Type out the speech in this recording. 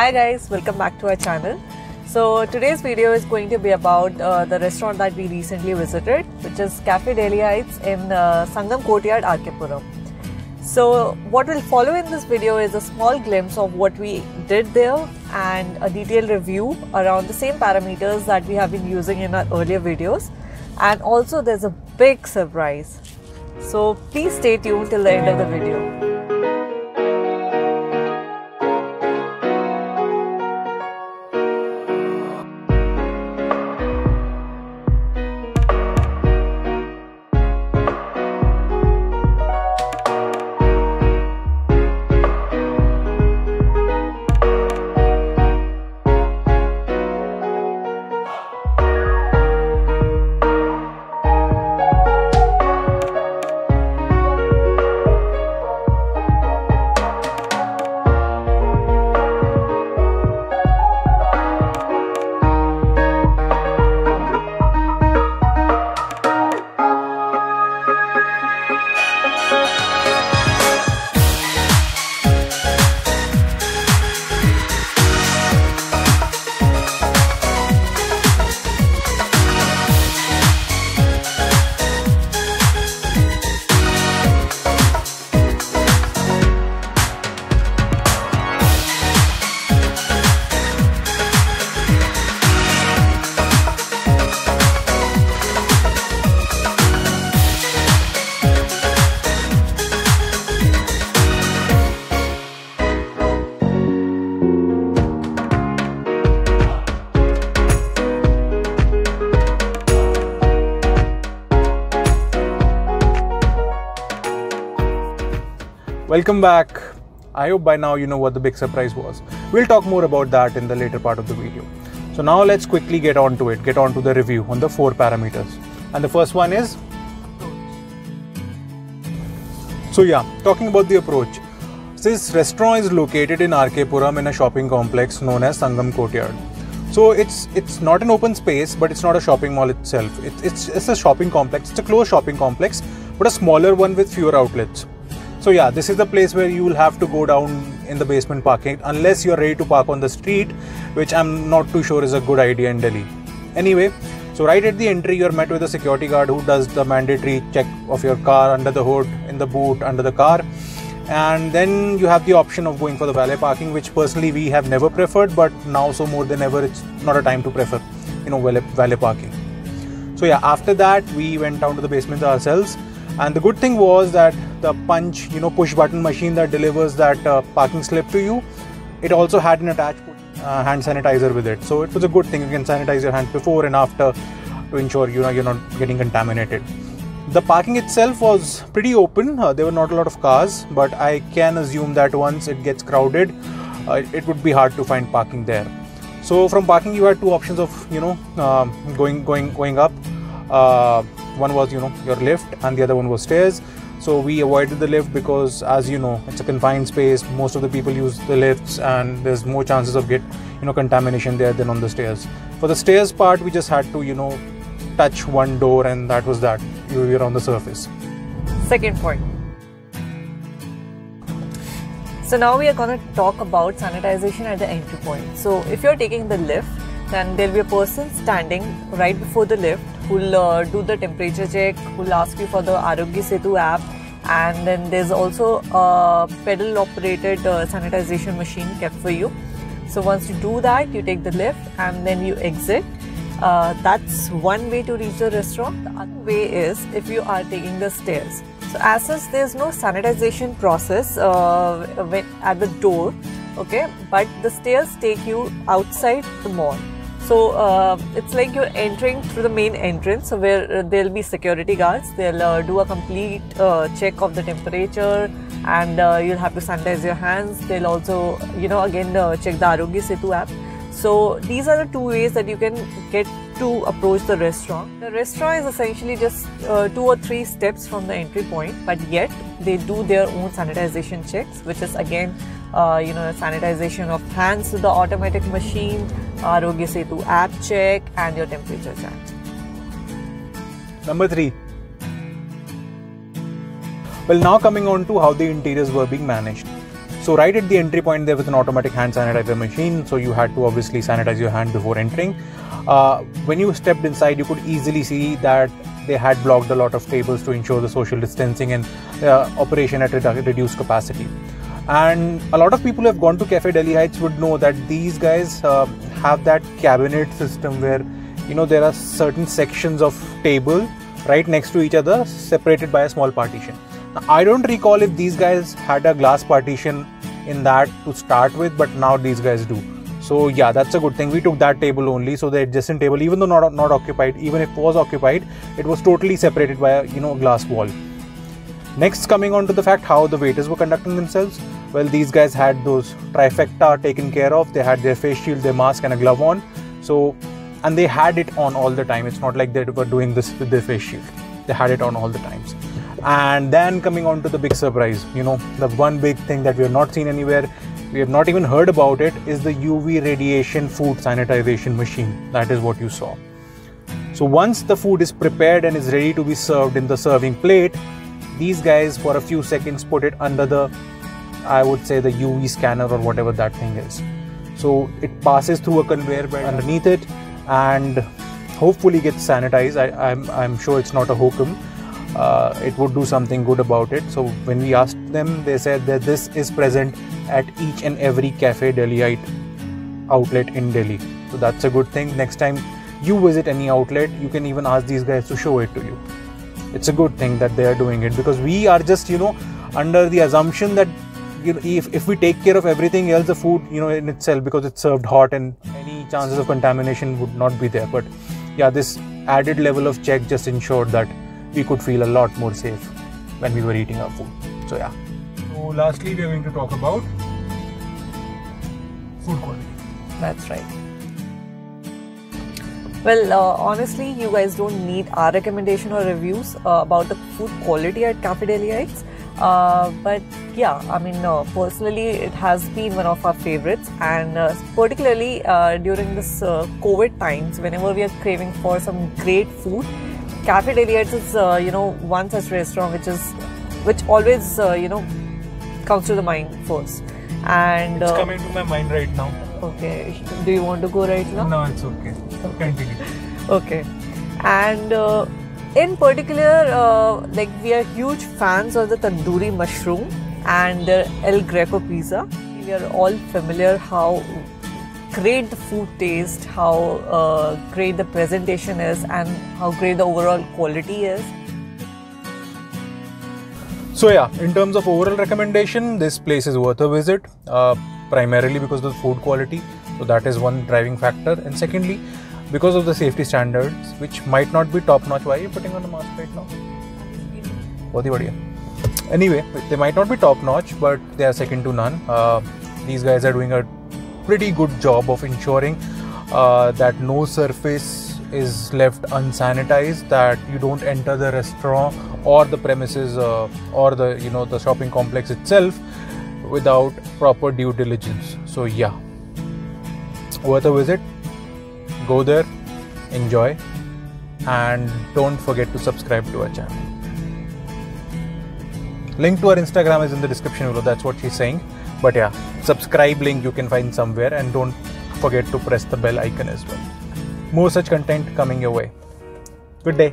Hi guys, welcome back to our channel. So today's video is going to be about the restaurant that we recently visited, which is Cafe Delhi Heights in Sangam Courtyard, RK Puram. So what will follow in this video is a small glimpse of what we did there and a detailed review around the same parameters that we have been using in our earlier videos. And also there's a big surprise. So please stay tuned till the end of the video. Welcome back. I hope by now you know what the big surprise was. We'll talk more about that in the later part of the video. So now let's quickly get on to it, get on to the review on the 4 parameters. And the first one is, talking about the approach. This restaurant is located in RK Puram in a shopping complex known as Sangam Courtyard. So it's not an open space, but it's not a shopping mall itself. It's a shopping complex. It's a closed shopping complex, but a smaller one with fewer outlets. So yeah, this is the place where you will have to go down in the basement parking unless you're ready to park on the street, which I'm not too sure is a good idea in Delhi. Anyway, so right at the entry, you're met with a security guard who does the mandatory check of your car under the hood, in the boot, under the car. And then you have the option of going for the valet parking, which personally we have never preferred, but now so more than ever, it's not a time to prefer, valet parking. So yeah, after that, we went down to the basement ourselves. And the good thing was that the punch, push button machine that delivers that parking slip to you, it also had an attached hand sanitizer with it. So it was a good thing. You can sanitize your hands before and after to ensure you're not getting contaminated. The parking itself was pretty open. There were not a lot of cars, but I can assume that once it gets crowded, it would be hard to find parking there. So from parking, you had 2 options of going up. One was your lift and the other one was stairs. So we avoided the lift because, as you know, it's a confined space. Most of the people use the lifts and there's more chances of contamination there than on the stairs. For the stairs part, we just had to touch one door and that was that. You're on the surface. Second point. So now we are going to talk about sanitization at the entry point. So if you're taking the lift, then there'll be a person standing right before the lift who'll do the temperature check, who'll ask you for the Arogya Setu app, and then there's also a pedal operated sanitization machine kept for you. So once you do that, you take the lift and then you exit. That's one way to reach the restaurant. The other way is if you are taking the stairs. So as such, there's no sanitization process at the door, okay, but the stairs take you outside the mall. So it's like you're entering through the main entrance, so where there'll be security guards. They'll do a complete check of the temperature, and you'll have to sanitize your hands. They'll also, again check the Arogya Setu app. So these are the 2 ways that you can get to approach the restaurant. The restaurant is essentially just 2 or 3 steps from the entry point, but yet they do their own sanitization checks, which is again sanitization of hands to the automatic machine, Arogya Setu app check, and your temperature check. Number 3. Well, now coming on to how the interiors were being managed. So right at the entry point there was an automatic hand sanitizer machine, so you had to obviously sanitize your hand before entering. When you stepped inside, you could easily see that they had blocked a lot of tables to ensure the social distancing and operation at reduced capacity. And a lot of people who have gone to Cafe Delhi Heights would know that these guys have that cabinet system where, you know, there are certain sections of table right next to each other, separated by a small partition. Now, I don't recall if these guys had a glass partition in that to start with, but now these guys do. So yeah, that's a good thing. We took that table only, so the adjacent table, even though not occupied, even if it was occupied, it was totally separated by a, you know, glass wall. Next, coming on to the fact how the waiters were conducting themselves. Well, these guys had those trifecta taken care of. They had their face shield, their mask and a glove on. So, and they had it on all the time. It's not like they were doing this with their face shield. They had it on all the times. And then coming on to the big surprise, you know, the one big thing that we have not seen anywhere, we have not even heard about it, is the UV radiation food sanitization machine. That is what you saw. So once the food is prepared and is ready to be served in the serving plate, these guys for a few seconds put it under the, I would say, the UV scanner or whatever that thing is. So it passes through a conveyor belt underneath it and hopefully gets sanitized. I'm sure it's not a hokum. It would do something good about it. So when we asked them, they said that this is present at each and every Cafe Delhiite outlet in Delhi. So that's a good thing. Next time you visit any outlet, you can even ask these guys to show it to you. It's a good thing that they are doing it, because we are just, you know, under the assumption that, you know, if we take care of everything else, the food, you know, in itself, because it's served hot and any chances of contamination would not be there. But yeah, this added level of check just ensured that we could feel a lot more safe when we were eating our food. So yeah. So lastly, we are going to talk about food quality. That's right. Well, honestly, you guys don't need our recommendation or reviews about the food quality at Cafe Delhi Heights. But yeah, I mean, personally, it has been one of our favorites, and particularly during this COVID times, whenever we are craving for some great food, Cafe Delhi Heights is, you know, one such restaurant which always, you know, comes to the mind first. And it's coming to my mind right now. Okay, do you want to go right now? No, it's okay. Continue. Okay, and in particular, like, we are huge fans of the tandoori mushroom and the El Greco pizza. We are all familiar how great the food tastes, how great the presentation is, and how great the overall quality is. So yeah, in terms of overall recommendation, this place is worth a visit, primarily because of the food quality. So that is one driving factor, and secondly, because of the safety standards, which might not be top notch. Why are you putting on a mask right now? Bahut hi badhiya. Anyway, they might not be top notch, but they are second to none. These guys are doing a pretty good job of ensuring that no surface is left unsanitized, that you don't enter the restaurant or the premises or the, you know, the shopping complex itself without proper due diligence. So yeah, worth a visit. Go there, enjoy, and don't forget to subscribe to our channel. Link to our Instagram is in the description below. That's what she's saying. But yeah, subscribe link you can find somewhere, and don't forget to press the bell icon as well. More such content coming your way. Good day.